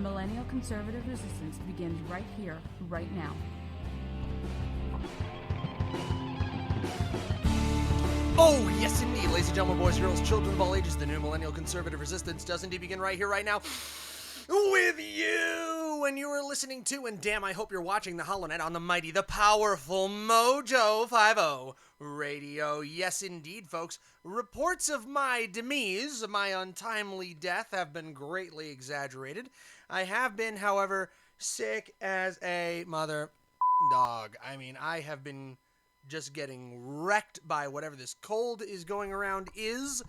millennial conservative resistance begins right here, right now. Oh, yes indeed, ladies and gentlemen, boys, girls, children of all ages, the new millennial conservative resistance does indeed begin right here, right now, with you, and you are listening to, and damn, I hope you're watching the HoloNet on the mighty, the powerful Mojo 50 Radio. Yes indeed, folks, reports of my demise, my untimely death, have been greatly exaggerated. I have been, however, sick as a mother dog. I mean, I have been just getting wrecked by whatever this cold is going around is.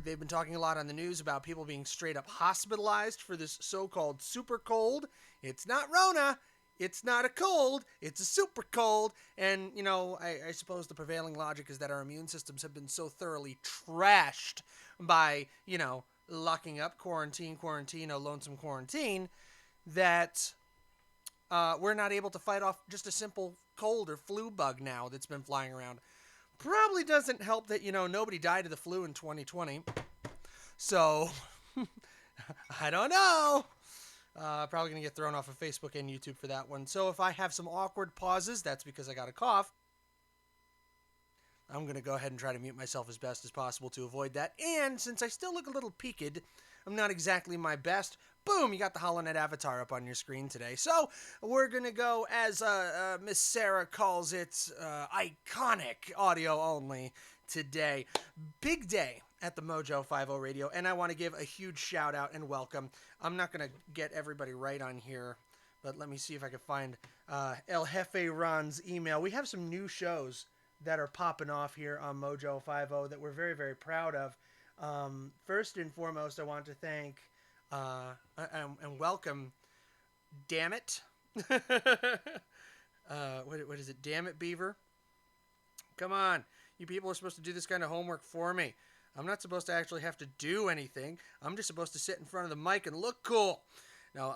They've been talking a lot on the news about people being straight up hospitalized for this so-called super cold. It's not Rona. It's not a cold. It's a super cold. And, you know, I suppose the prevailing logic is that our immune systems have been so thoroughly trashed by, you know, locking up, quarantine, oh, lonesome quarantine, that we're not able to fight off just a simple cold or flu bug now that's been flying around. Probably doesn't help that, you know, nobody died of the flu in 2020. So, I don't know. Probably going to get thrown off of Facebook and YouTube for that one. So if I have some awkward pauses, that's because I got a cough. I'm going to go ahead and try to mute myself as best as possible to avoid that. And since I still look a little peaked, I'm not exactly my best. Boom, you got the HoloNet avatar up on your screen today. So we're going to go, as Miss Sarah calls it, iconic audio only today. Big day at the Mojo 50 Radio, and I want to give a huge shout out and welcome. I'm not going to get everybody right on here, but let me see if I can find El Jefe Ron's email. We have some new shows that are popping off here on Mojo 50 that we're very, very proud of. First and foremost, I want to thank and welcome Damn It. What is it? Damn It Beaver? Come on. You people are supposed to do this kind of homework for me. I'm not supposed to actually have to do anything. I'm just supposed to sit in front of the mic and look cool. No,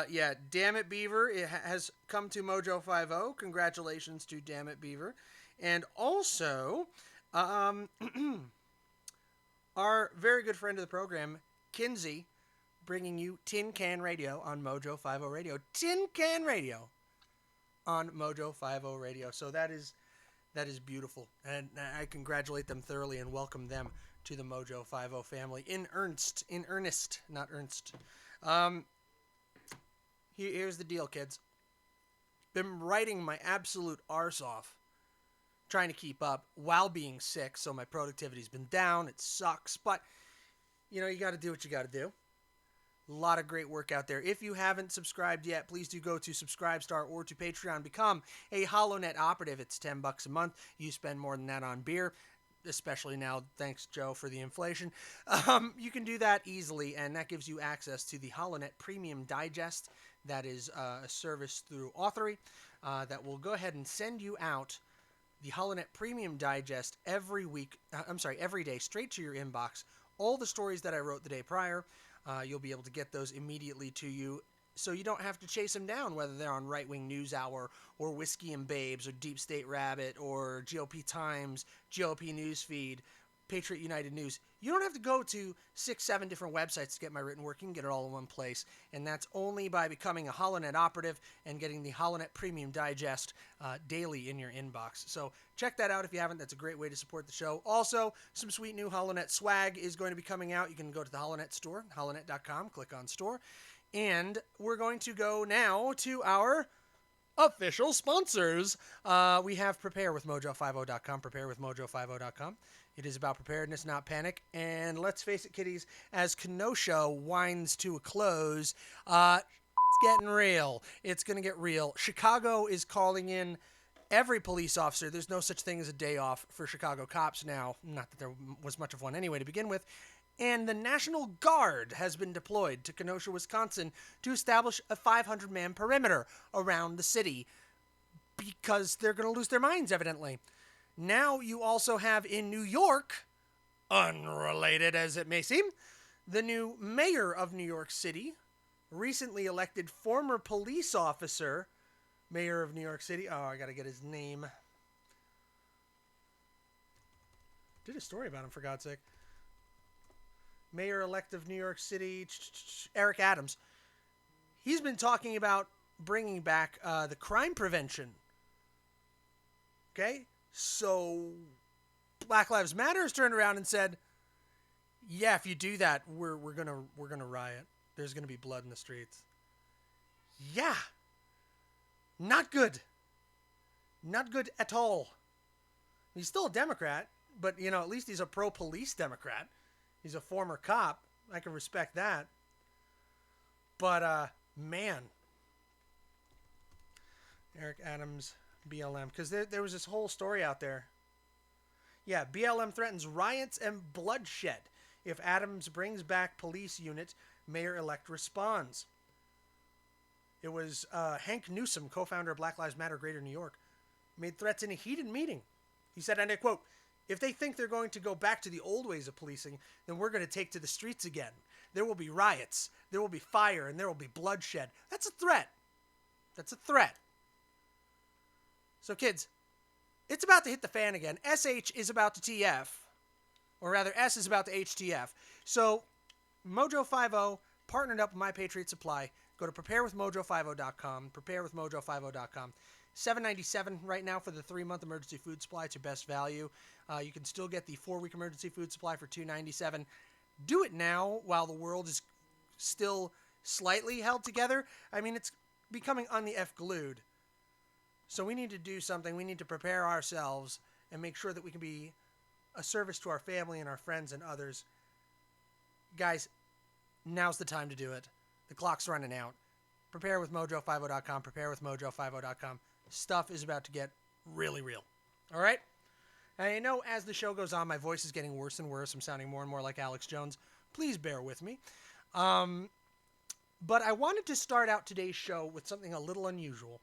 yeah, Damn It Beaver has come to Mojo 50. Congratulations to Damn It Beaver. And also, our very good friend of the program, Kinsey, bringing you Tin Can Radio on Mojo 50 Radio. Tin Can Radio on Mojo 50 Radio. So that is beautiful. And I congratulate them thoroughly and welcome them to the Mojo 50 family. In earnest, not Ernst. Here's the deal, kids. Been writing my absolute arse off, trying to keep up while being sick, so my productivity's been down. It sucks, but, you know, you got to do what you got to do. A lot of great work out there. If you haven't subscribed yet, please do go to Subscribestar or to Patreon. Become a HoloNet operative. It's $10 a month. You spend more than that on beer, especially now, thanks, Joe, for the inflation. You can do that easily, and that gives you access to the HoloNet Premium Digest. That is a service through Authory that will go ahead and send you out the HoloNet Premium Digest every day, straight to your inbox. All the stories that I wrote the day prior, you'll be able to get those immediately to you, so you don't have to chase them down, whether they're on Right Wing News Hour, or Whiskey and Babes, or Deep State Rabbit, or GOP Times, GOP Newsfeed, Patriot United News. You don't have to go to 6-7 different websites to get my written work. You can get it all in one place, and that's only by becoming a HoloNet operative and getting the HoloNet Premium Digest daily in your inbox. So check that out if you haven't. That's a great way to support the show. Also, some sweet new HoloNet swag is going to be coming out. You can go to the HoloNet store, holonet.com, click on store, and we're going to go now to our official sponsors. We have preparewithmojo50.com, preparewithmojo50.com. It is about preparedness, not panic. And let's face it, kiddies, as Kenosha winds to a close, it's getting real. It's going to get real. Chicago is calling in every police officer. There's no such thing as a day off for Chicago cops now. Not that there was much of one anyway to begin with. And the National Guard has been deployed to Kenosha, Wisconsin to establish a 500-man perimeter around the city because they're going to lose their minds, evidently. Now you also have in New York, unrelated as it may seem, the new mayor of New York City, recently elected former police officer, mayor of New York City. Oh, I got to get his name. Did a story about him, for God's sake. Mayor-elect of New York City, Eric Adams. He's been talking about bringing back the crime prevention. Okay? So Black Lives Matter has turned around and said, yeah, if you do that, we're gonna riot. There's gonna be blood in the streets. Yeah. Not good. Not good at all. He's still a Democrat, but, at least he's a pro-police Democrat. He's a former cop. I can respect that. But, man. Eric Adams, BLM. Because there was this whole story out there. Yeah, BLM threatens riots and bloodshed if Adams brings back police unit. Mayor-elect responds. It was Hank Newsom, co-founder of Black Lives Matter Greater New York, made threats in a heated meeting. He said, and I quote, "If they think they're going to go back to the old ways of policing, then we're going to take to the streets again. There will be riots, there will be fire, and there will be bloodshed." That's a threat. That's a threat. So kids, it's about to hit the fan again. SH is about to TF. Or rather, S is about to HTF. So, Mojo50 partnered up with My Patriot Supply. Go to preparewithmojo50.com. Preparewithmojo50.com. $7.97 right now for the 3-month emergency food supply. It's your best value. You can still get the 4-week emergency food supply for $2.97. Do it now while the world is still slightly held together. I mean, it's becoming on the F glued. So we need to do something. We need to prepare ourselves and make sure that we can be a service to our family and our friends and others. Guys, now's the time to do it. The clock's running out. Preparewithmojo50.com. Preparewithmojo50.com. Stuff is about to get really real. All right? I know as the show goes on, my voice is getting worse and worse. I'm sounding more and more like Alex Jones. Please bear with me. But I wanted to start out today's show with something a little unusual.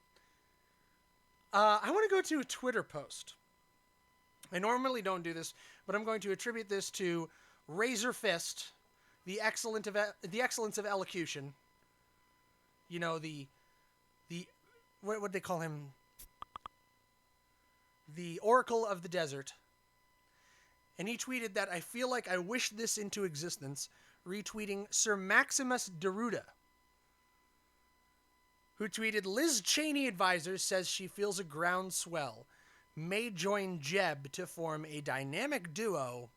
I want to go to a Twitter post. I normally don't do this, but I'm going to attribute this to Razor Fist, the excellence of elocution. You know, what would they call him? The Oracle of the Desert. And he tweeted that, "I feel like I wish this into existence," retweeting Sir Maximus Deruda, who tweeted, "Liz Cheney advisor says she feels a groundswell. May join Jeb to form a dynamic duo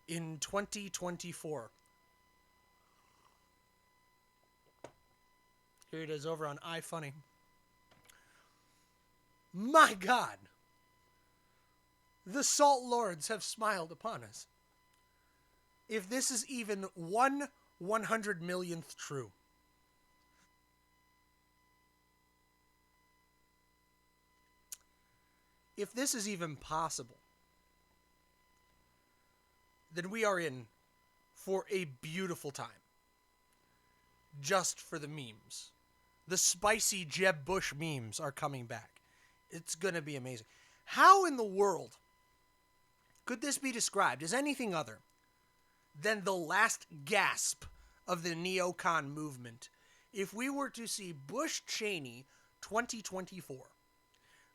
in 2024. Here it is over on iFunny. My God! The Salt Lords have smiled upon us. If this is even 1/100 millionth true. If this is even possible, then we are in for a beautiful time. Just for the memes. The spicy Jeb Bush memes are coming back. It's going to be amazing. How in the world could this be described as anything other than the last gasp of the neocon movement if we were to see Bush Cheney 2024?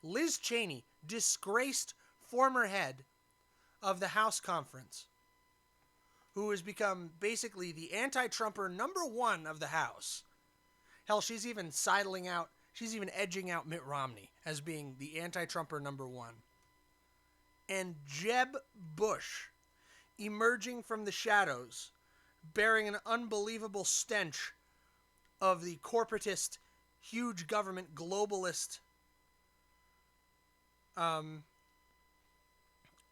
Liz Cheney, disgraced former head of the House Conference, who has become basically the anti-Trumper #1 of the House. Hell, she's even edging out Mitt Romney as being the anti-Trumper #1. And Jeb Bush, emerging from the shadows, bearing an unbelievable stench of the corporatist, huge government, globalist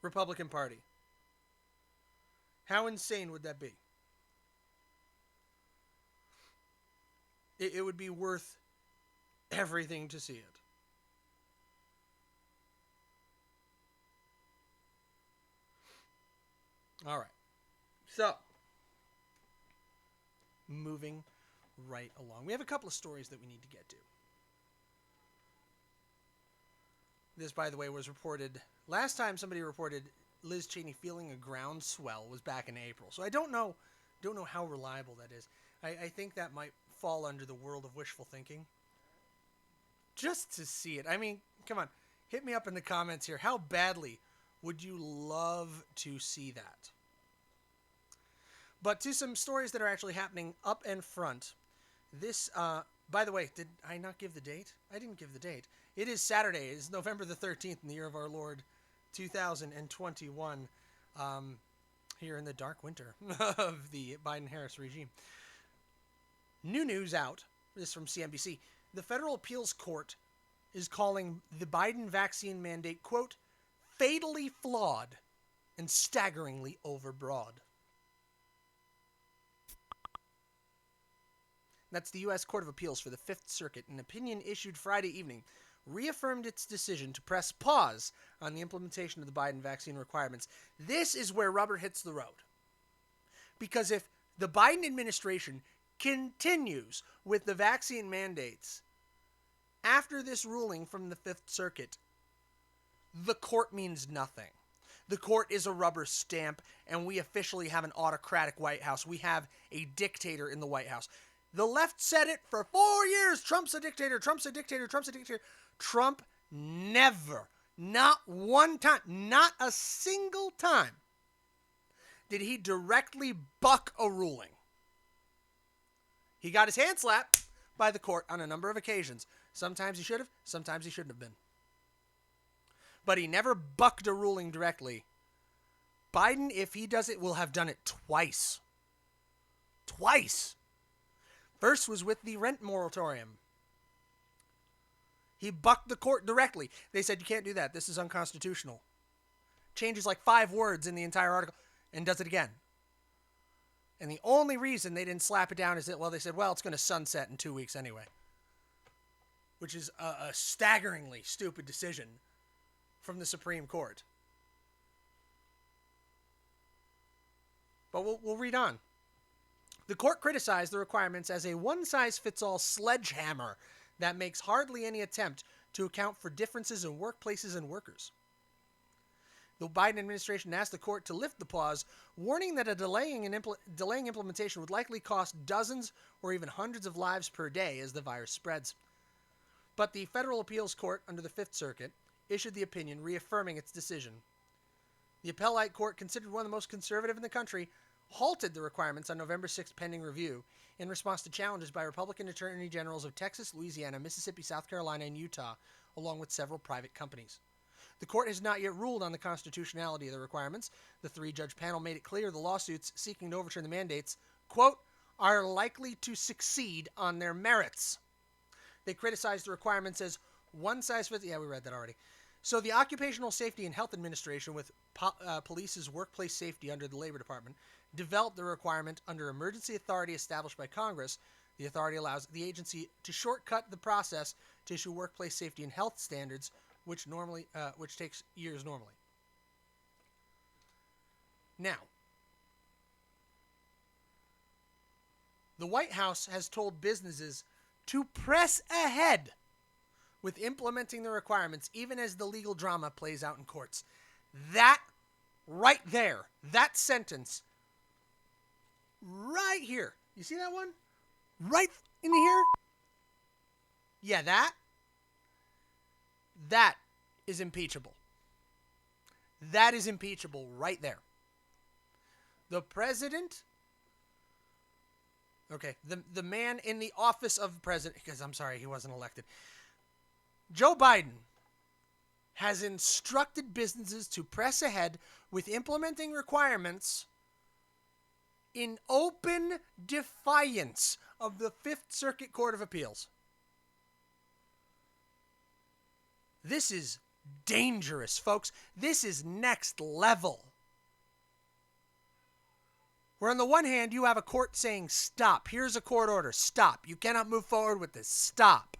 Republican Party. How insane would that be? It would be worth everything to see it. All right. So, moving right along. We have a couple of stories that we need to get to. This, by the way, was reported last time somebody reported Liz Cheney feeling a groundswell was back in April. So I don't know how reliable that is. I think that might fall under the world of wishful thinking. Just to see it. I mean, come on. Hit me up in the comments here. How badly would you love to see that? But to some stories that are actually happening up and front. This By the way, did I not give the date? I didn't give the date. It is Saturday. It is November the 13th in the year of our Lord, 2021, here in the dark winter of the Biden-Harris regime. New news out. This is from CNBC. The Federal Appeals Court is calling the Biden vaccine mandate, quote, fatally flawed and staggeringly overbroad. That's the U.S. Court of Appeals for the Fifth Circuit. An opinion issued Friday evening reaffirmed its decision to press pause on the implementation of the Biden vaccine requirements. This is where rubber hits the road. Because if the Biden administration continues with the vaccine mandates after this ruling from the Fifth Circuit, the court means nothing. The court is a rubber stamp, and we officially have an autocratic White House. We have a dictator in the White House. The left said it for 4 years. Trump's a dictator. Trump's a dictator. Trump's a dictator. Trump never, not one time, not a single time, did he directly buck a ruling. He got his hand slapped by the court on a number of occasions. Sometimes he should have, sometimes he shouldn't have been. But he never bucked a ruling directly. Biden, if he does it, will have done it twice. Twice. First was with the rent moratorium. He bucked the court directly. They said, you can't do that. This is unconstitutional. Changes like 5 words in the entire article and does it again. And the only reason they didn't slap it down is that, well, they said, well, it's going to sunset in 2 weeks anyway. Which is a staggeringly stupid decision from the Supreme Court. But we'll read on. The court criticized the requirements as a one-size-fits-all sledgehammer that makes hardly any attempt to account for differences in workplaces and workers. The Biden administration asked the court to lift the pause, warning that delaying implementation would likely cost dozens or even hundreds of lives per day as the virus spreads. But the Federal Appeals Court under the Fifth Circuit issued the opinion reaffirming its decision. The appellate court, considered one of the most conservative in the country, halted the requirements on November 6th pending review in response to challenges by Republican Attorney Generals of Texas, Louisiana, Mississippi, South Carolina, and Utah, along with several private companies. The court has not yet ruled on the constitutionality of the requirements. The 3-judge panel made it clear the lawsuits seeking to overturn the mandates, quote, are likely to succeed on their merits. They criticized the requirements as one-size-fits... Yeah, we read that already. So the Occupational Safety and Health Administration, with police's workplace safety under the Labor Department, developed the requirement under emergency authority established by Congress. The authority allows the agency to shortcut the process to issue workplace safety and health standards, which takes years normally. Now, the White House has told businesses to press ahead with implementing the requirements, even as the legal drama plays out in courts. That right there, that sentence, right here. You see that one? Right in here? Yeah, that is impeachable. That is impeachable right there. The president, okay, the man in the office of president, because I'm sorry, he wasn't elected. Joe Biden has instructed businesses to press ahead with implementing requirements in open defiance of the Fifth Circuit Court of Appeals. This is dangerous, folks. This is next level. Where on the one hand, you have a court saying, stop. Here's a court order. Stop. You cannot move forward with this. Stop.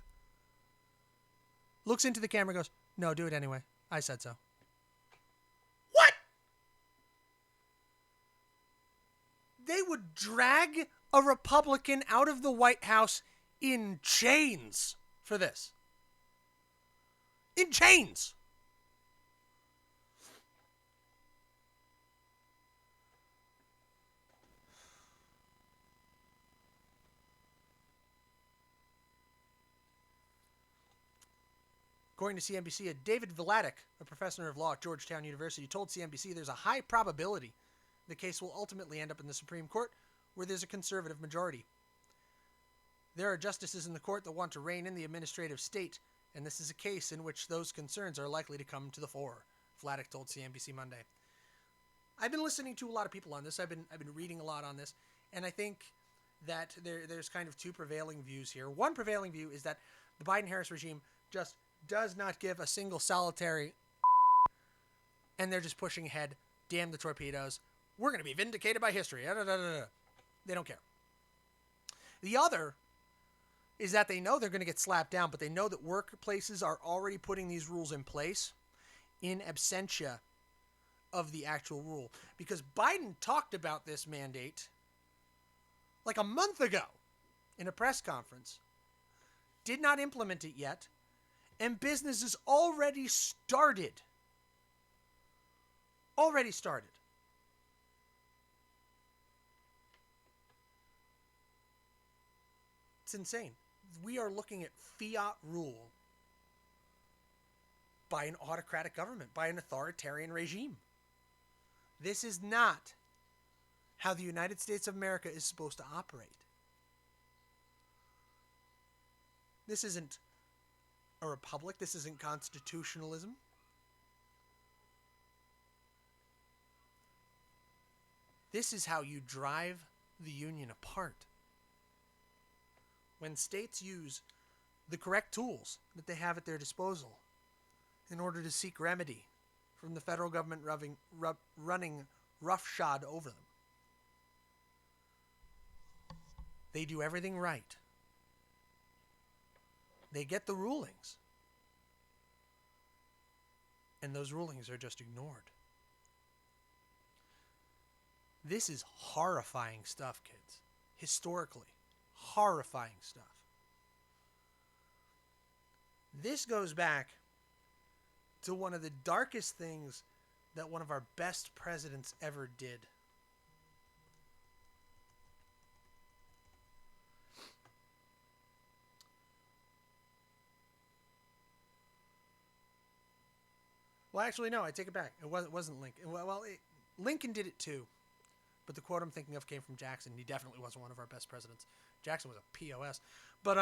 Looks into the camera and goes, no, do it anyway. I said so. What? They would drag a Republican out of the White House in chains for this. In chains. According to CNBC, David Vladeck, a professor of law at Georgetown University, told CNBC there's a high probability the case will ultimately end up in the Supreme Court, where there's a conservative majority. There are justices in the court that want to rein in the administrative state, and this is a case in which those concerns are likely to come to the fore, Vladeck told CNBC Monday. I've been listening to a lot of people on this. I've been reading a lot on this, and I think that there's kind of two prevailing views here. One prevailing view is that the Biden-Harris regime just does not give a single solitary and they're just pushing ahead. Damn the torpedoes. We're going to be vindicated by history. They don't care. The other is that they know they're going to get slapped down, but they know that workplaces are already putting these rules in place in absentia of the actual rule. Because Biden talked about this mandate like a month ago in a press conference, did not implement it yet, and businesses already started. It's insane. We are looking at fiat rule by an autocratic government, by an authoritarian regime. This is not how the United States of America is supposed to operate. This isn't a republic. This isn't constitutionalism. This is how you drive the Union apart. When states use the correct tools that they have at their disposal in order to seek remedy from the federal government running roughshod over them, they do everything right. They get the rulings. And those rulings are just ignored. This is horrifying stuff, kids. Historically, horrifying stuff. This goes back to one of the darkest things that one of our best presidents ever did. Well, actually, no, I take it back. It wasn't Lincoln. Lincoln did it too. But the quote I'm thinking of came from Jackson. He definitely wasn't one of our best presidents. Jackson was a POS. But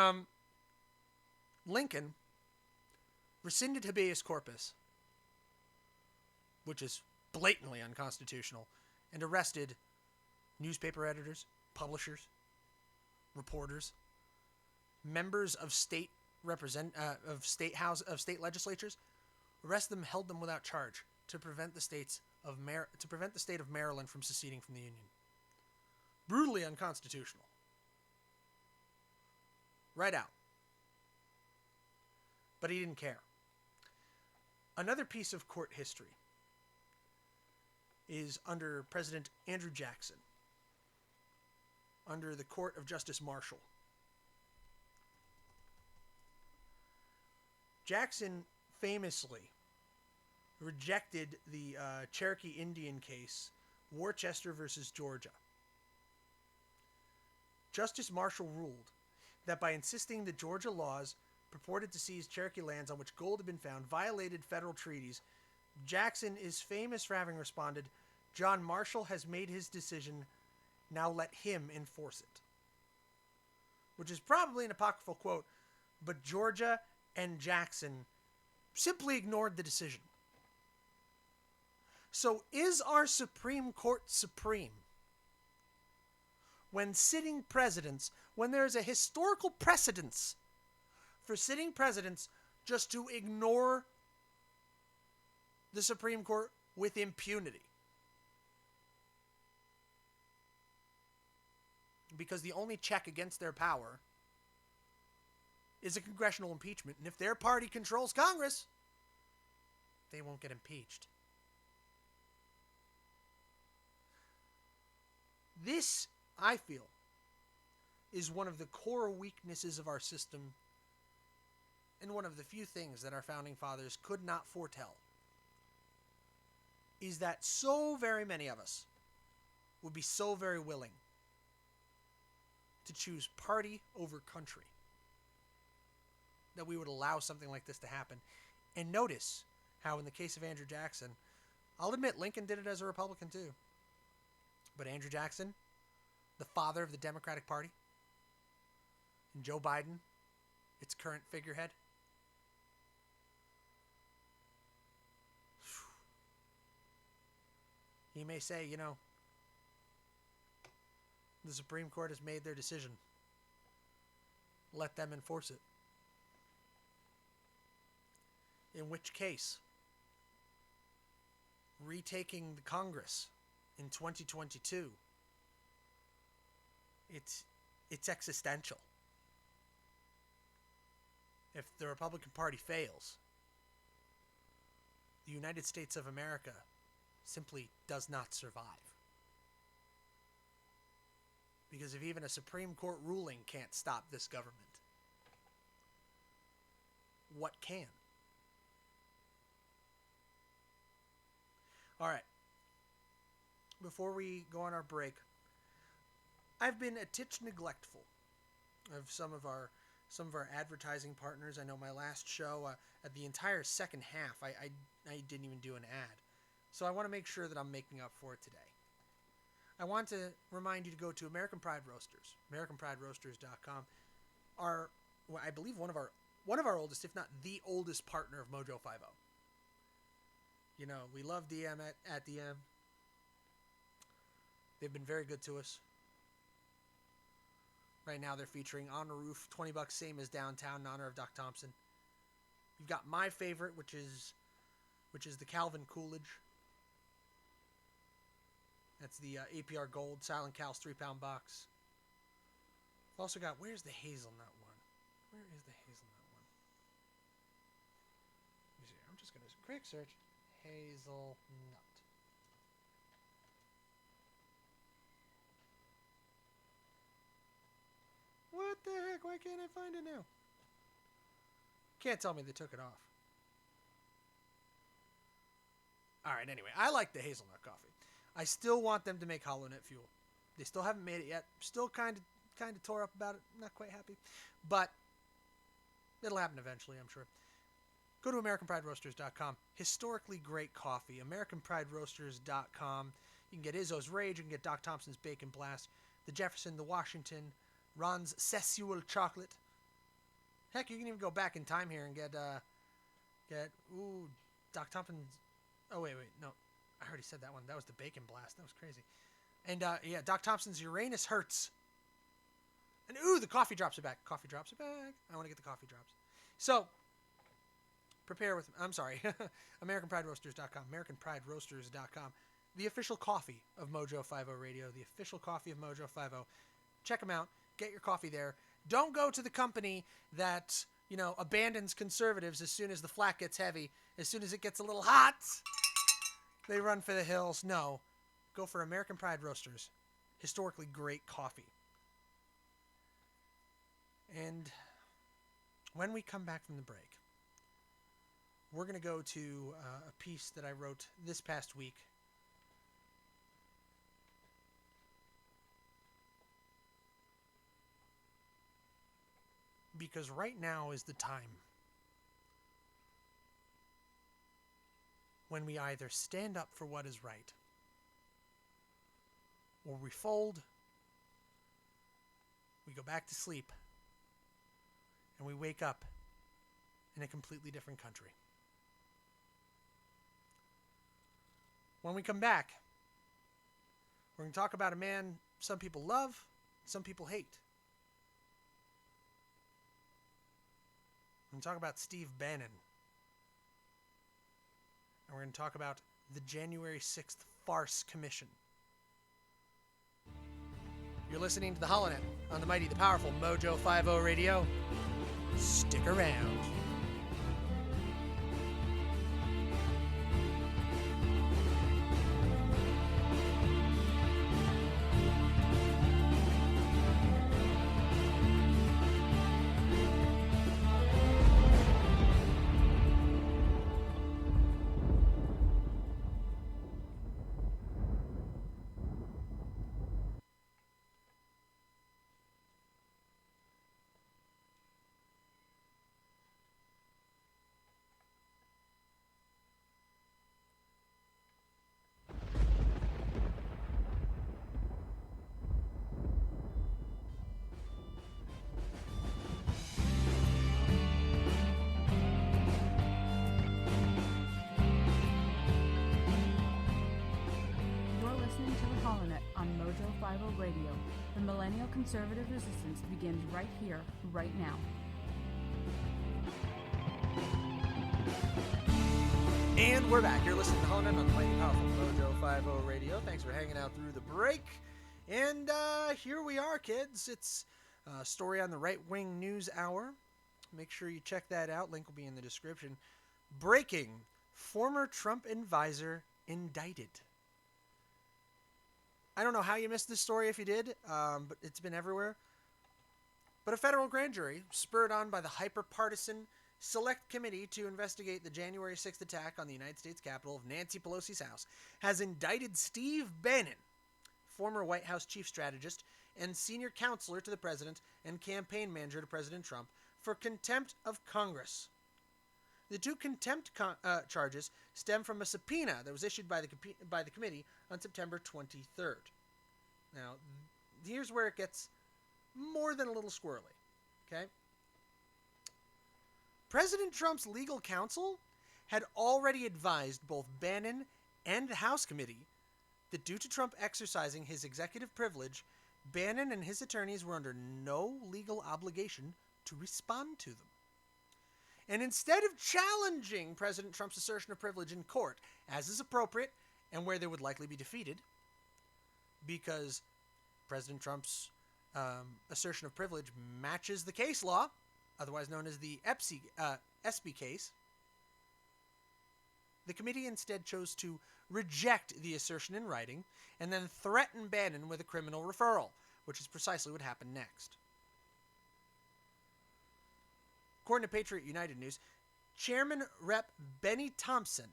Lincoln rescinded habeas corpus, which is blatantly unconstitutional, and arrested newspaper editors, publishers, reporters, members of state state legislatures. Arrested them, held them without charge to prevent the state of Maryland from seceding from the Union. Brutally unconstitutional. Right out. But he didn't care. Another piece of court history is under President Andrew Jackson, under the Court of Justice Marshall. Jackson famously rejected the Cherokee Indian case, Worcester versus Georgia. Justice Marshall ruled that by insisting that Georgia laws purported to seize Cherokee lands on which gold had been found violated federal treaties, Jackson is famous for having responded, "John Marshall has made his decision, now let him enforce it." Which is probably an apocryphal quote, but Georgia and Jackson simply ignored the decision. So is our Supreme Court supreme when sitting presidents, when there is a historical precedence for sitting presidents just to ignore the Supreme Court with impunity? Because the only check against their power is a congressional impeachment. And if their party controls Congress, they won't get impeached. This, I feel, is one of the core weaknesses of our system and one of the few things that our founding fathers could not foretell, is that so very many of us would be so very willing to choose party over country that we would allow something like this to happen. And notice how in the case of Andrew Jackson, I'll admit Lincoln did it as a Republican too. But Andrew Jackson, the father of the Democratic Party, and Joe Biden, its current figurehead. He may say, the Supreme Court has made their decision. Let them enforce it. In which case, retaking the Congress in 2022, it's existential. If the Republican Party fails, the United States of America simply does not survive. Because if even a Supreme Court ruling can't stop this government, what can? All right. Before we go on our break, I've been a titch neglectful of some of our advertising partners. I know my last show, at the entire second half, I didn't even do an ad. So I want to make sure that I'm making up for it today. I want to remind you to go to American Pride Roasters, AmericanPrideRoasters.com. I believe one of our oldest, if not the oldest partner of Mojo 50. We love DM at DM. They've been very good to us. Right now they're featuring On the Roof, $20, same as Downtown, in honor of Doc Thompson. You've got my favorite, which is the Calvin Coolidge. That's the APR Gold Silent Cal's 3-pound box. We've also got, where's the hazelnut one? Where is the hazelnut one? Let me see. I'm just going to quick search hazelnut. What the heck? Why can't I find it now? Can't tell me they took it off. Alright, anyway. I like the hazelnut coffee. I still want them to make Hollow Net Fuel. They still haven't made it yet. Still kind of tore up about it. Not quite happy. But it'll happen eventually, I'm sure. Go to AmericanPrideRoasters.com. Historically great coffee. AmericanPrideRoasters.com. You can get Izzo's Rage. You can get Doc Thompson's Bacon Blast. The Jefferson, the Washington, Ron's Sessual Chocolate. Heck, you can even go back in time here and get Doc Thompson's. Oh, wait, no. I already said that one. That was the Bacon Blast. That was crazy. And, Doc Thompson's Uranus Hurts. And, the coffee drops are back. Coffee drops are back. I want to get the coffee drops. So, prepare with, I'm sorry, AmericanPrideRoasters.com. AmericanPrideRoasters.com. The official coffee of Mojo 50 Radio. The official coffee of Mojo 50. Check them out. Get your coffee there. Don't go to the company that, abandons conservatives as soon as the flat gets heavy. As soon as it gets a little hot, they run for the hills. No. Go for American Pride Roasters. Historically great coffee. And when we come back from the break, we're going to go to a piece that I wrote this past week. Because right now is the time when we either stand up for what is right, or we fold, we go back to sleep, and we wake up in a completely different country. When we come back, we're going to talk about a man some people love, some people hate. We're going to talk about Steve Bannon. And we're going to talk about the January 6th Farce Commission. You're listening to the HoloNet on the mighty, the powerful Mojo 50 Radio. Stick around. Radio. The millennial conservative resistance begins right here, right now. And we're back. You're listening to Honan on the mighty powerful Mojo 50 Radio. Thanks for hanging out through the break. And here we are, kids. It's a story on the Right Wing News Hour. Make sure you check that out. Link will be in the description. Breaking: former Trump advisor indicted. I don't know how you missed this story if you did, but it's been everywhere. But a federal grand jury, spurred on by the hyper-partisan Select Committee to investigate the January 6th attack on the United States Capitol of Nancy Pelosi's house, has indicted Steve Bannon, former White House chief strategist and senior counselor to the president and campaign manager to President Trump, for contempt of Congress. The two contempt charges stem from a subpoena that was issued by the committee on September 23rd. Now, here's where it gets more than a little squirrely. Okay? President Trump's legal counsel had already advised both Bannon and the House committee that due to Trump exercising his executive privilege, Bannon and his attorneys were under no legal obligation to respond to them. And instead of challenging President Trump's assertion of privilege in court, as is appropriate and where they would likely be defeated, because President Trump's assertion of privilege matches the case law, otherwise known as the ESPY case, the committee instead chose to reject the assertion in writing and then threaten Bannon with a criminal referral, which is precisely what happened next. According to Patriot United News, Chairman Rep. Benny Thompson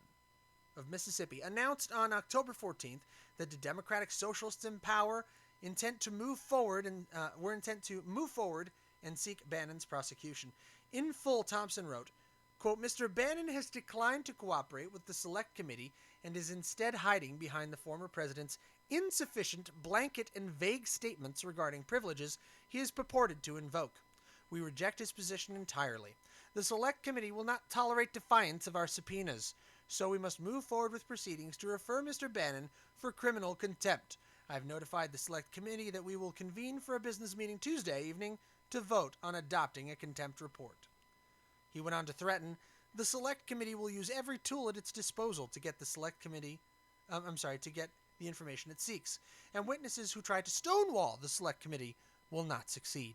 of Mississippi announced on October 14th that the Democratic Socialists in power were intent to move forward and seek Bannon's prosecution. In full, Thompson wrote, quote, Mr. Bannon has declined to cooperate with the Select Committee and is instead hiding behind the former president's insufficient, blanket, and vague statements regarding privileges he is purported to invoke. We reject his position entirely. The Select Committee will not tolerate defiance of our subpoenas, so we must move forward with proceedings to refer Mr. Bannon for criminal contempt. I have notified the Select Committee that we will convene for a business meeting Tuesday evening to vote on adopting a contempt report. He went on to threaten, the Select Committee will use every tool at its disposal to get to get the information it seeks, and witnesses who try to stonewall the Select Committee will not succeed.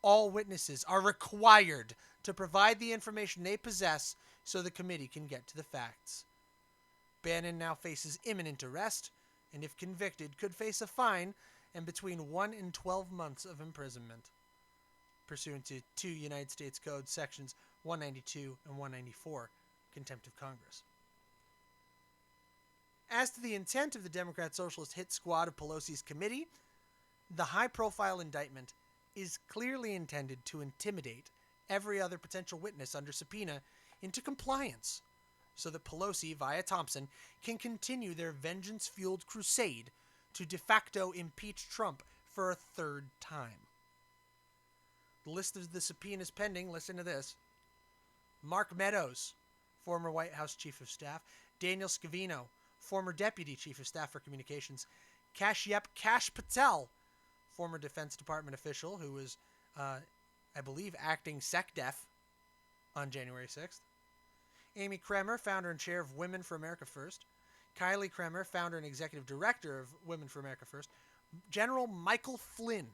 All witnesses are required to provide the information they possess so the committee can get to the facts. Bannon now faces imminent arrest, and if convicted, could face a fine and between 1 and 12 months of imprisonment, pursuant to 2 United States Code sections 192 and 194, contempt of Congress. As to the intent of the Democrat Socialist hit squad of Pelosi's committee, the high-profile indictment is clearly intended to intimidate every other potential witness under subpoena into compliance, so that Pelosi, via Thompson, can continue their vengeance-fueled crusade to de facto impeach Trump for a third time. The list of the subpoenas pending, listen to this. Mark Meadows, former White House Chief of Staff. Daniel Scavino, former Deputy Chief of Staff for Communications. Kashyap Kash Patel, former Defense Department official who was, I believe, acting SecDef on January 6th. Amy Kremer, founder and chair of Women for America First. Kylie Kremer, founder and executive director of Women for America First. General Michael Flynn,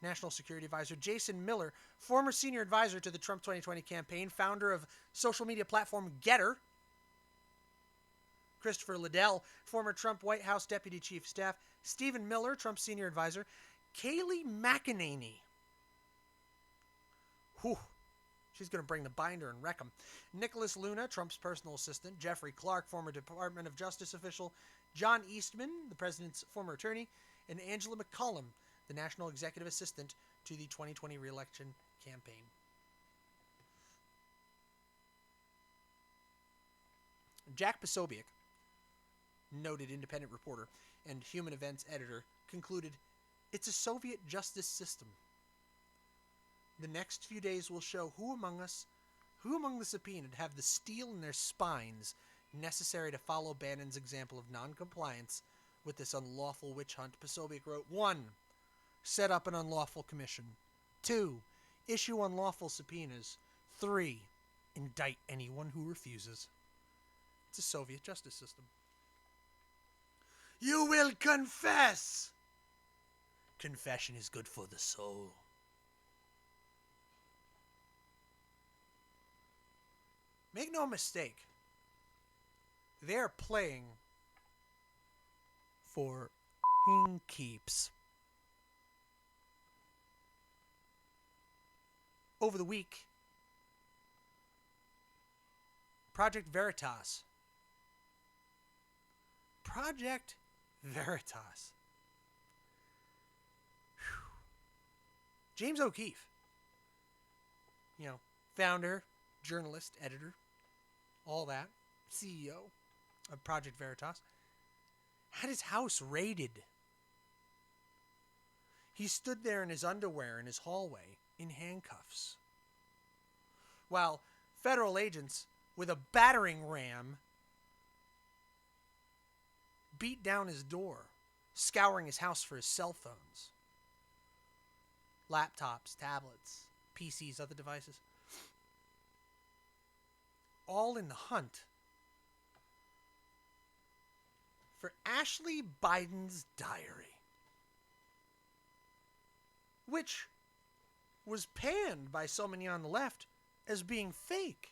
National Security Advisor. Jason Miller, former senior advisor to the Trump 2020 campaign, founder of social media platform Getter. Christopher Liddell, former Trump White House Deputy Chief of Staff. Stephen Miller, Trump's senior advisor. Kayleigh McEnany. Whew. She's going to bring the binder and wreck him. Nicholas Luna, Trump's personal assistant. Jeffrey Clark, former Department of Justice official. John Eastman, the president's former attorney. And Angela McCollum, the national executive assistant to the 2020 re-election campaign. Jack Posobiec, noted independent reporter and human events editor, concluded, it's a Soviet justice system. The next few days will show who among the subpoenaed have the steel in their spines necessary to follow Bannon's example of noncompliance with this unlawful witch hunt, Posobiec wrote, 1. Set up an unlawful commission. 2. Issue unlawful subpoenas. 3. Indict anyone who refuses. It's a Soviet justice system. You will confess! Confession is good for the soul. Make no mistake, they're playing for keeps. Over the week, Project Veritas. Project Veritas. Whew. James O'Keefe, founder, journalist, editor, all that, CEO of Project Veritas, had his house raided. He stood there in his underwear in his hallway in handcuffs, while federal agents with a battering ram beat down his door, scouring his house for his cell phones, laptops, tablets, PCs, other devices, all in the hunt for Ashley Biden's diary, which was panned by so many on the left as being fake.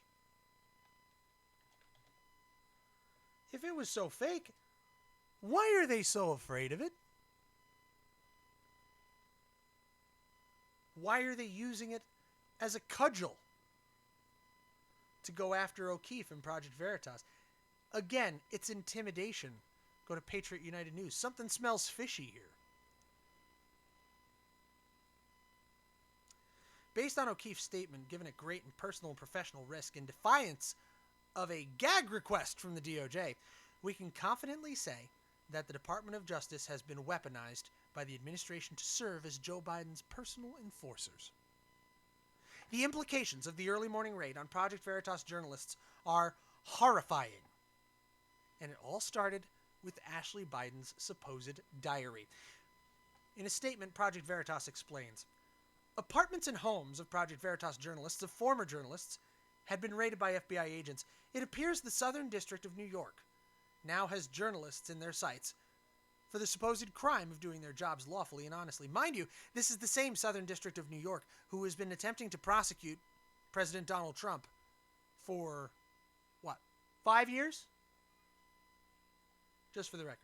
If it was so fake, why are they so afraid of it? Why are they using it as a cudgel to go after O'Keefe and Project Veritas? Again, it's intimidation. Go to Patriot United News. Something smells fishy here. Based on O'Keefe's statement, given at great and personal and professional risk in defiance of a gag request from the DOJ, we can confidently say that the Department of Justice has been weaponized by the administration to serve as Joe Biden's personal enforcers. The implications of the early morning raid on Project Veritas journalists are horrifying. And it all started with Ashley Biden's supposed diary. In a statement, Project Veritas explains, apartments and homes of Project Veritas journalists, of former journalists, had been raided by FBI agents. It appears the Southern District of New York now has journalists in their sights for the supposed crime of doing their jobs lawfully and honestly. Mind you, this is the same Southern District of New York who has been attempting to prosecute President Donald Trump for, 5 years? Just for the record.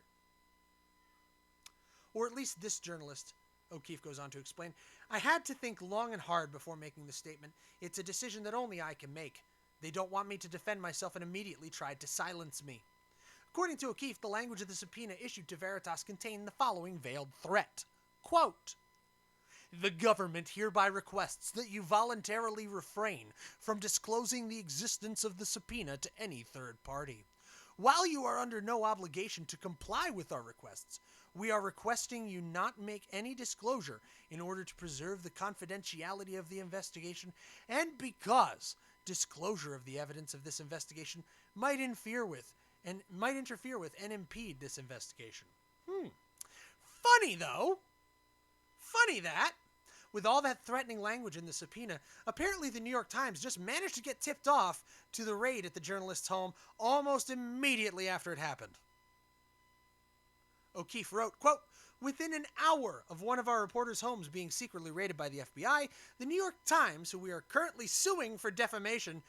Or at least this journalist, O'Keefe goes on to explain, I had to think long and hard before making the statement. It's a decision that only I can make. They don't want me to defend myself and immediately tried to silence me. According to O'Keefe, the language of the subpoena issued to Veritas contained the following veiled threat. Quote, the government hereby requests that you voluntarily refrain from disclosing the existence of the subpoena to any third party. While you are under no obligation to comply with our requests, we are requesting you not make any disclosure in order to preserve the confidentiality of the investigation and because disclosure of the evidence of this investigation might interfere with and impede this investigation. Funny, though. Funny that. With all that threatening language in the subpoena, apparently the New York Times just managed to get tipped off to the raid at the journalist's home almost immediately after it happened. O'Keefe wrote, quote, within an hour of one of our reporters' homes being secretly raided by the FBI, the New York Times, who we are currently suing for defamation,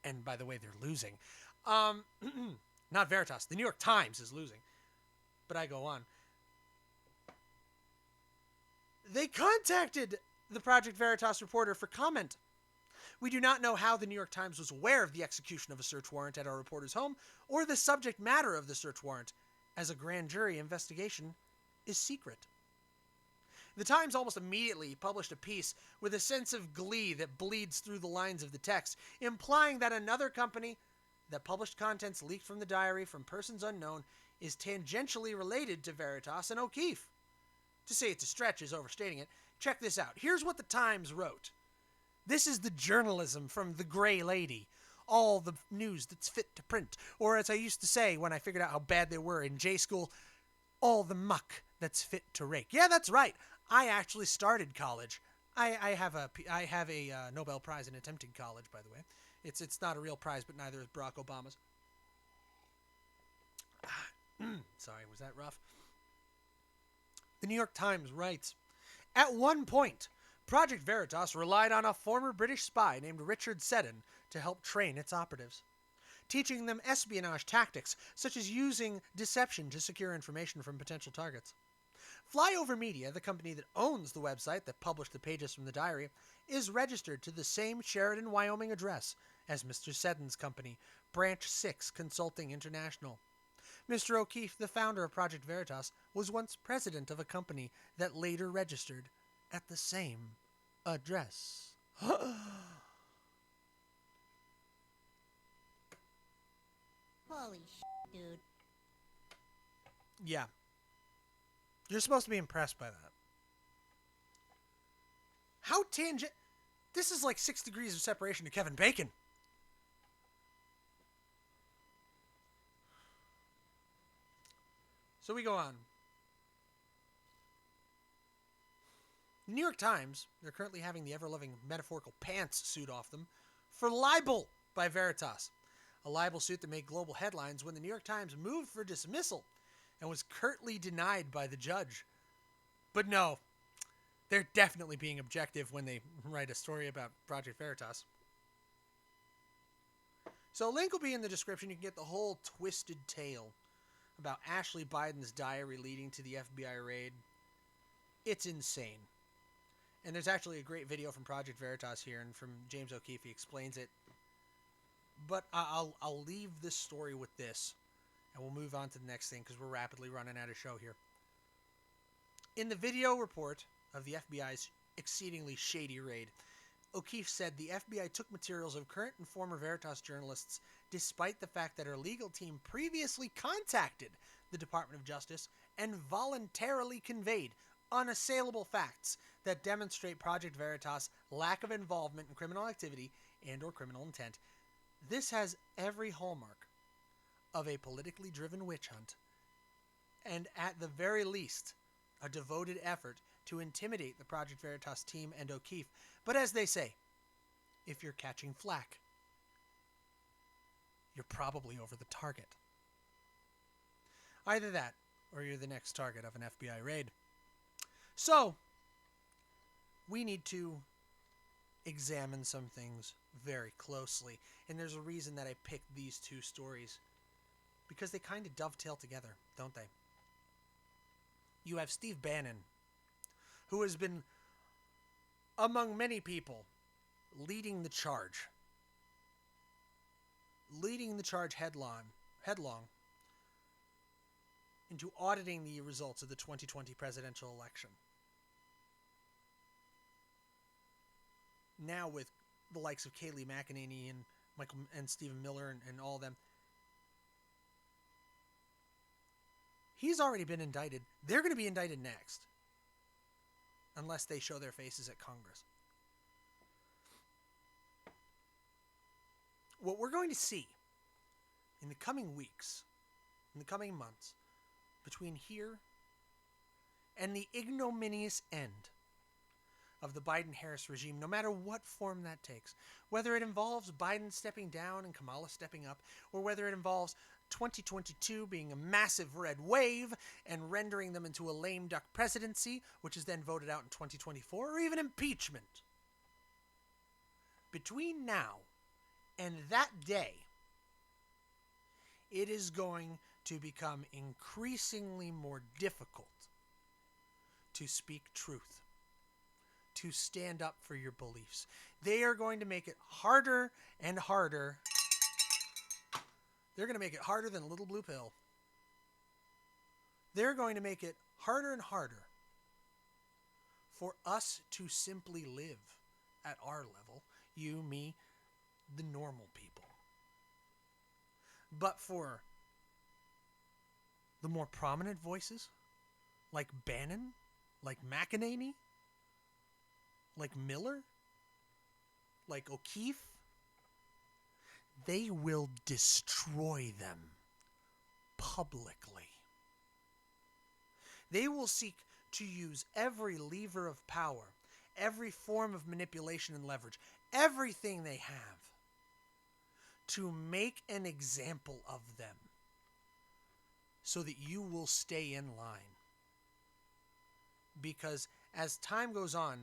and by the way, they're losing, not Veritas, the New York Times is losing, but I go on. They contacted the Project Veritas reporter for comment. We do not know how the New York Times was aware of the execution of a search warrant at our reporter's home or the subject matter of the search warrant, as a grand jury investigation is secret. The Times almost immediately published a piece with a sense of glee that bleeds through the lines of the text, implying that another company that published contents leaked from the diary from persons unknown is tangentially related to Veritas and O'Keefe. To say it's a stretch is overstating it. Check this out. Here's what the Times wrote. This is the journalism from the Gray Lady. All the news that's fit to print. Or as I used to say when I figured out how bad they were in J school, all the muck that's fit to rake. Yeah, that's right. I actually started college. I have a Nobel Prize in attempting college, by the way. It's not a real prize, but neither is Barack Obama's. Sorry, was that rough? The New York Times writes, at one point, Project Veritas relied on a former British spy named Richard Seddon to help train its operatives, teaching them espionage tactics such as using deception to secure information from potential targets. Flyover Media, the company that owns the website that published the pages from the diary, is registered to the same Sheridan, Wyoming address as Mr. Seddon's company, Branch 6 Consulting International. Mr. O'Keefe, the founder of Project Veritas, was once president of a company that later registered at the same address. Holy dude. Yeah. You're supposed to be impressed by that. How tangent... This is like 6 degrees of separation to Kevin Bacon. So we go on. The New York Times, they're currently having the ever-loving metaphorical pants suit off them for libel by Veritas. A libel suit that made global headlines when the New York Times moved for dismissal and was curtly denied by the judge. But no, they're definitely being objective when they write a story about Project Veritas. So a link will be in the description. You can get the whole twisted tale about Ashley Biden's diary leading to the FBI raid. It's insane. And there's actually a great video from Project Veritas here, and from James O'Keefe. He explains it. But I'll leave this story with this, and we'll move on to the next thing because we're rapidly running out of show here. In the video report of the FBI's exceedingly shady raid, O'Keefe said the FBI took materials of current and former Veritas journalists despite the fact that her legal team previously contacted the Department of Justice and voluntarily conveyed unassailable facts that demonstrate Project Veritas' lack of involvement in criminal activity and or criminal intent. This has every hallmark of a politically driven witch hunt, and at the very least, a devoted effort to intimidate the Project Veritas team and O'Keefe. But as they say, if you're catching flack, you're probably over the target. Either that, or you're the next target of an FBI raid. So, we need to examine some things very closely. And there's a reason that I picked these two stories, because they kind of dovetail together, don't they? You have Steve Bannon, who has been, among many people, leading the charge headlong into auditing the results of the 2020 presidential election. Now with the likes of Kayleigh McEnany and Michael and Stephen Miller and all of them, he's already been indicted. They're going to be indicted next, unless they show their faces at Congress. What we're going to see in the coming weeks, in the coming months, between here and the ignominious end of the Biden-Harris regime, no matter what form that takes, whether it involves Biden stepping down and Kamala stepping up, or whether it involves 2022 being a massive red wave and rendering them into a lame duck presidency, which is then voted out in 2024, or even impeachment. Between now and that day, it is going to become increasingly more difficult to speak truth, to stand up for your beliefs. They are going to make it harder and harder. They're going to make it harder than a little blue pill. They're going to make it harder and harder for us to simply live at our level. You, me, the normal people. But for the more prominent voices, like Bannon, like McEnany, like Miller, like O'Keefe, they will destroy them publicly. They will seek to use every lever of power, every form of manipulation and leverage, everything they have to make an example of them so that you will stay in line. Because as time goes on,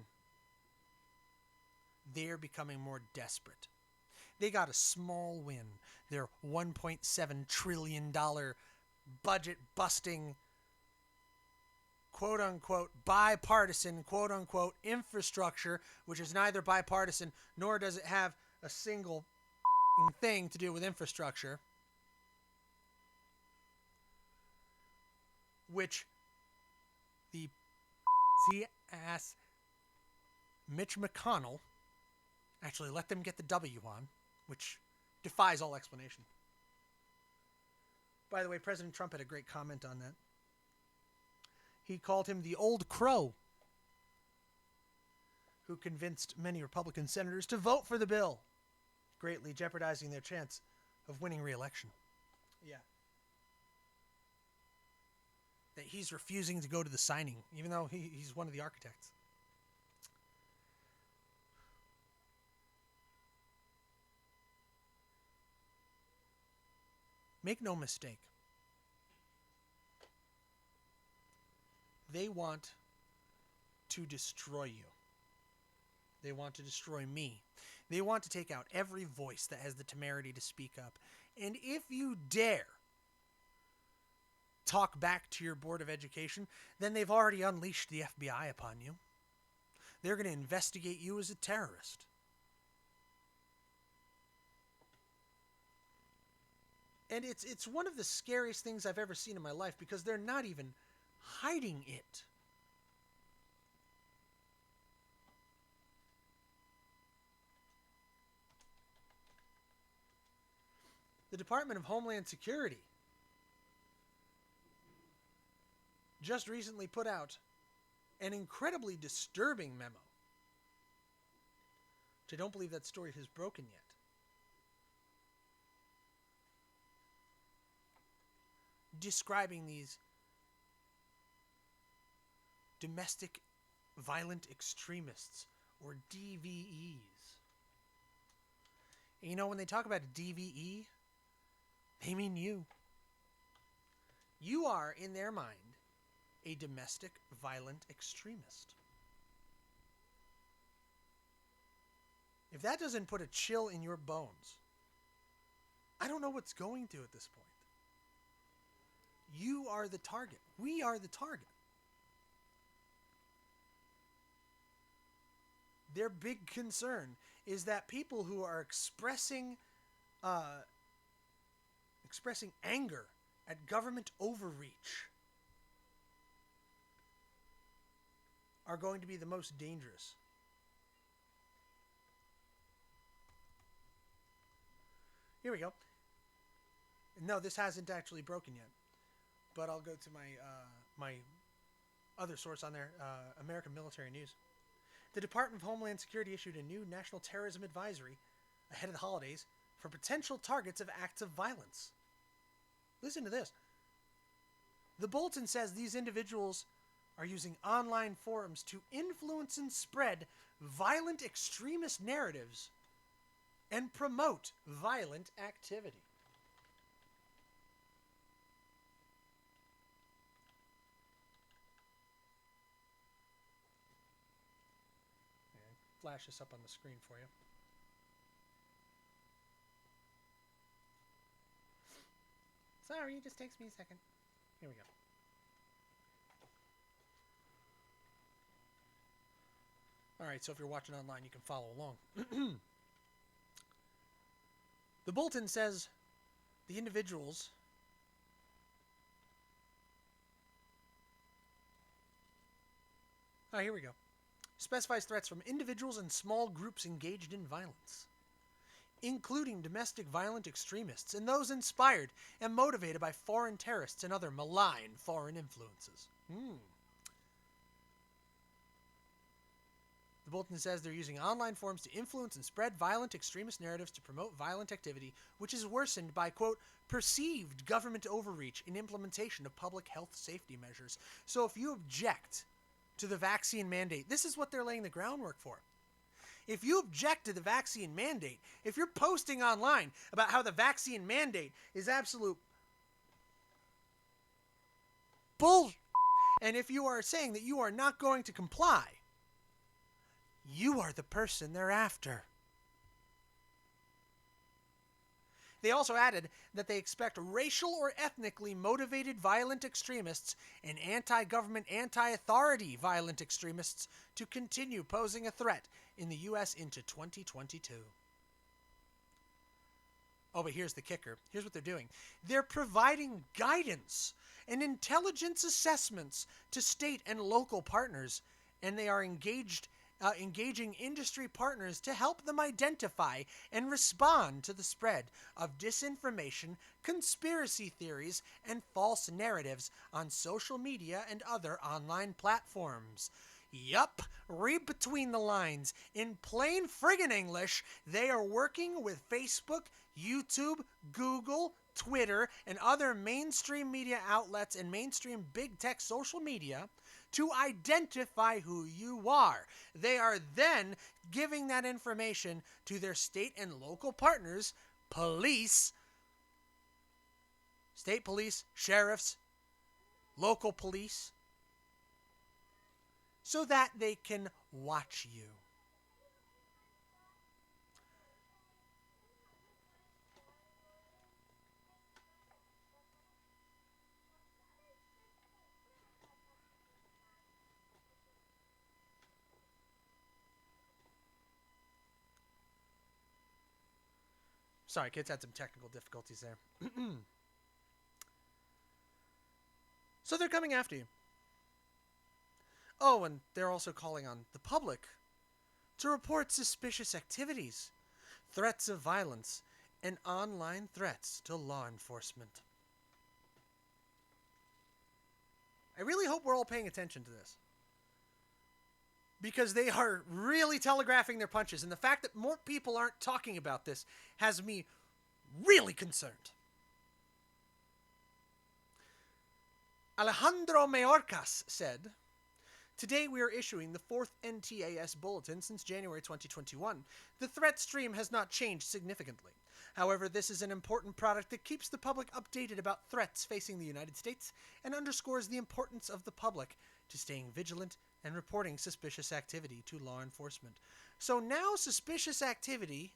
they're becoming more desperate. They got a small win. Their $1.7 trillion budget-busting, quote-unquote, bipartisan, quote-unquote, infrastructure, which is neither bipartisan nor does it have a single thing to do with infrastructure, which the ass Mitch McConnell actually let them get the W on, which defies all explanation. By the way, President Trump had a great comment on that. He called him the old crow who convinced many Republican senators to vote for the bill, greatly jeopardizing their chance of winning re-election. Yeah. That he's refusing to go to the signing, even though he's one of the architects. Make no mistake. They want to destroy you. They want to destroy me. They want to take out every voice that has the temerity to speak up. And if you dare talk back to your Board of Education, then they've already unleashed the FBI upon you. They're going to investigate you as a terrorist. And it's one of the scariest things I've ever seen in my life because they're not even hiding it. The Department of Homeland Security just recently put out an incredibly disturbing memo, which I don't believe that story has broken yet. Describing these domestic violent extremists, or DVEs. And you know, when they talk about a DVE, they mean you. You are, in their mind, a domestic violent extremist. If that doesn't put a chill in your bones, I don't know what's going to at this point. You are the target. We are the target. Their big concern is that people who are expressing anger at government overreach are going to be the most dangerous. Here we go. No, this hasn't actually broken yet. But I'll go to my other source on there, American Military News. The Department of Homeland Security issued a new national terrorism advisory ahead of the holidays for potential targets of acts of violence. Listen to this. The bulletin says these individuals are using online forums to influence and spread violent extremist narratives and promote violent activity. Flash this up on the screen for you. Sorry, it just takes me a second. Here we go. Alright, so if you're watching online, you can follow along. The bulletin says the individuals here we go. Specifies threats from individuals and small groups engaged in violence, including domestic violent extremists and those inspired and motivated by foreign terrorists and other malign foreign influences. The bulletin says they're using online forums to influence and spread violent extremist narratives to promote violent activity, which is worsened by, quote, perceived government overreach in implementation of public health safety measures. So if you object to the vaccine mandate, this is what they're laying the groundwork for. If you object to the vaccine mandate, if you're posting online about how the vaccine mandate is absolute bull, and if you are saying that you are not going to comply, you are the person they're after. They also added that they expect racial or ethnically motivated violent extremists and anti-government, anti-authority violent extremists to continue posing a threat in the U.S. into 2022. Oh, but here's the kicker. Here's what they're doing. They're providing guidance and intelligence assessments to state and local partners, and they are engaging industry partners to help them identify and respond to the spread of disinformation, conspiracy theories, and false narratives on social media and other online platforms. Yup, read between the lines. In plain friggin' English, they are working with Facebook, YouTube, Google, Twitter, and other mainstream media outlets and mainstream big tech social media to identify who you are. They are then giving that information to their state and local partners, police, state police, sheriffs, local police, so that they can watch you. Sorry, kids, had some technical difficulties there. So they're coming after you. Oh, and they're also calling on the public to report suspicious activities, threats of violence, and online threats to law enforcement. I really hope we're all paying attention to this, because they are really telegraphing their punches, and the fact that more people aren't talking about this has me really concerned. Alejandro Mayorkas said, "Today we are issuing the 4th NTAS bulletin since January 2021. The threat stream has not changed significantly. However, this is an important product that keeps the public updated about threats facing the United States and underscores the importance of the public to staying vigilant and reporting suspicious activity to law enforcement." So now suspicious activity,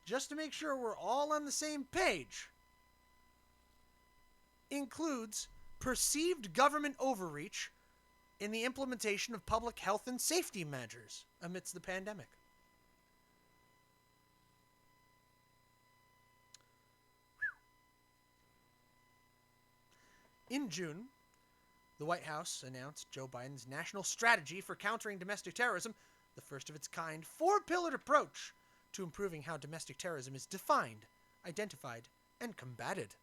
just to make sure we're all on the same page, includes perceived government overreach in the implementation of public health and safety measures amidst the pandemic. In June, the White House announced Joe Biden's national strategy for countering domestic terrorism, the first of its kind, 4-pillared approach to improving how domestic terrorism is defined, identified, and combated.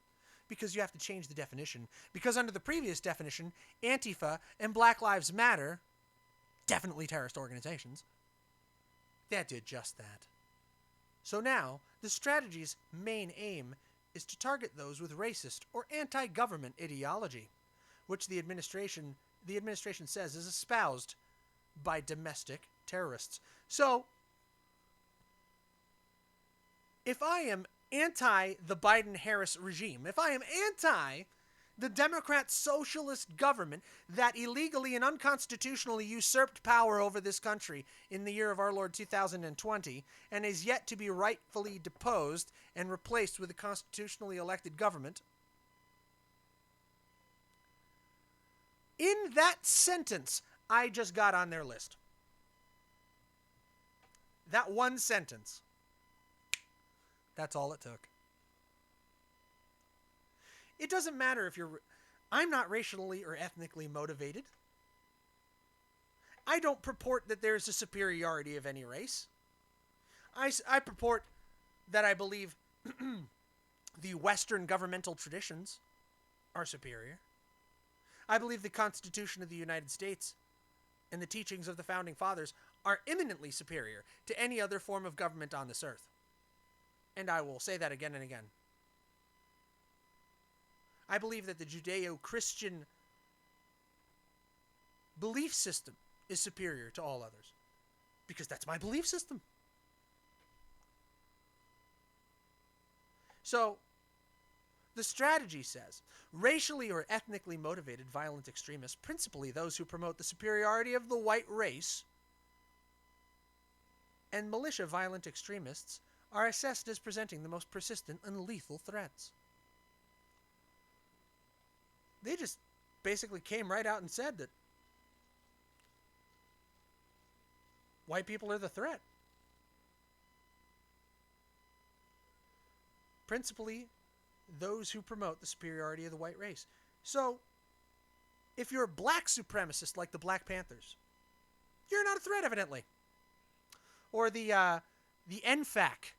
Because you have to change the definition. Because under the previous definition, Antifa and Black Lives Matter, definitely terrorist organizations, that did just that. So now, the strategy's main aim is to target those with racist or anti-government ideology, which the administration says is espoused by domestic terrorists. So, if I am anti the Biden-Harris regime, if I am anti the Democrat socialist government that illegally and unconstitutionally usurped power over this country in the year of our Lord 2020 and is yet to be rightfully deposed and replaced with a constitutionally elected government, in that sentence I just got on their list. That one sentence. That's all it took. It doesn't matter if you're... I'm not racially or ethnically motivated. I don't purport that there's a superiority of any race. I purport that I believe the Western governmental traditions are superior. I believe the Constitution of the United States and the teachings of the Founding Fathers are eminently superior to any other form of government on this earth. And I will say that again and again. I believe that the Judeo-Christian belief system is superior to all others, because that's my belief system. So, the strategy says, racially or ethnically motivated violent extremists, principally those who promote the superiority of the white race, and militia violent extremists are assessed as presenting the most persistent and lethal threats. They just basically came right out and said that white people are the threat. Principally, those who promote the superiority of the white race. So, if you're a black supremacist like the Black Panthers, you're not a threat, evidently. Or the NFAC,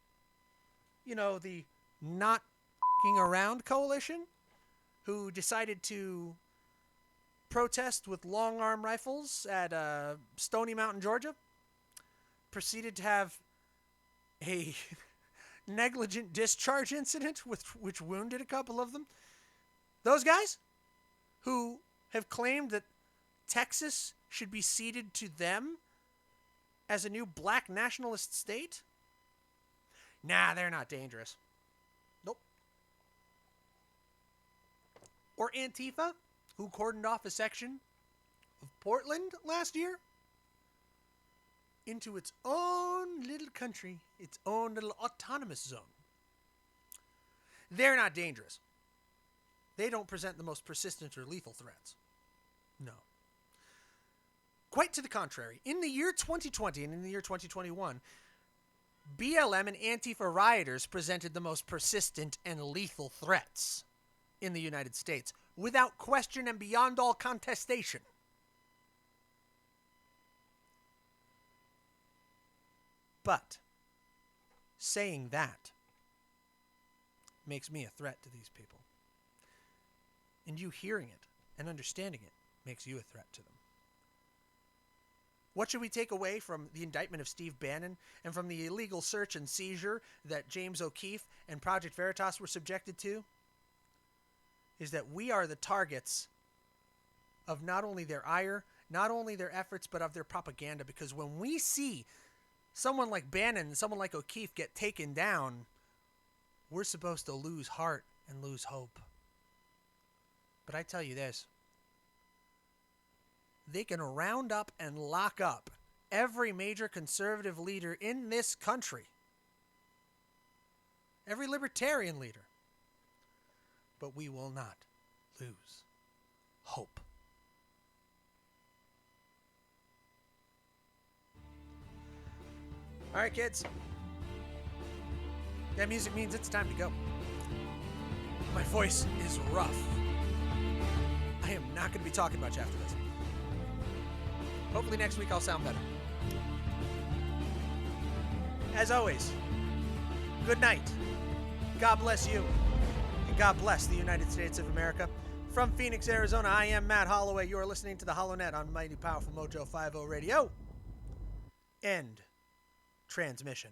the Not F***ing Around Coalition, who decided to protest with long-arm rifles at Stony Mountain, Georgia, proceeded to have a negligent discharge incident which wounded a couple of them. Those guys who have claimed that Texas should be ceded to them as a new black nationalist state? Nah, they're not dangerous. Nope. Or Antifa, who cordoned off a section of Portland last year into its own little country, its own little autonomous zone. They're not dangerous. They don't present the most persistent or lethal threats. No. Quite to the contrary. In the year 2020 and in the year 2021, BLM and Antifa rioters presented the most persistent and lethal threats in the United States, without question and beyond all contestation. But saying that makes me a threat to these people. And you hearing it and understanding it makes you a threat to them. What should we take away from the indictment of Steve Bannon and from the illegal search and seizure that James O'Keefe and Project Veritas were subjected to? Is that we are the targets of not only their ire, not only their efforts, but of their propaganda. Because when we see someone like Bannon and someone like O'Keefe get taken down, we're supposed to lose heart and lose hope. But I tell you this, they can round up and lock up every major conservative leader in this country, every libertarian leader, but we will not lose hope. All right, kids. That music means it's time to go. My voice is rough. I am not going to be talking much after this. Hopefully next week I'll sound better. As always, good night. God bless you. And God bless the United States of America. From Phoenix, Arizona, I am Matt Holloway. You are listening to the HollowNet on Mighty Powerful Mojo 50 Radio. End transmission.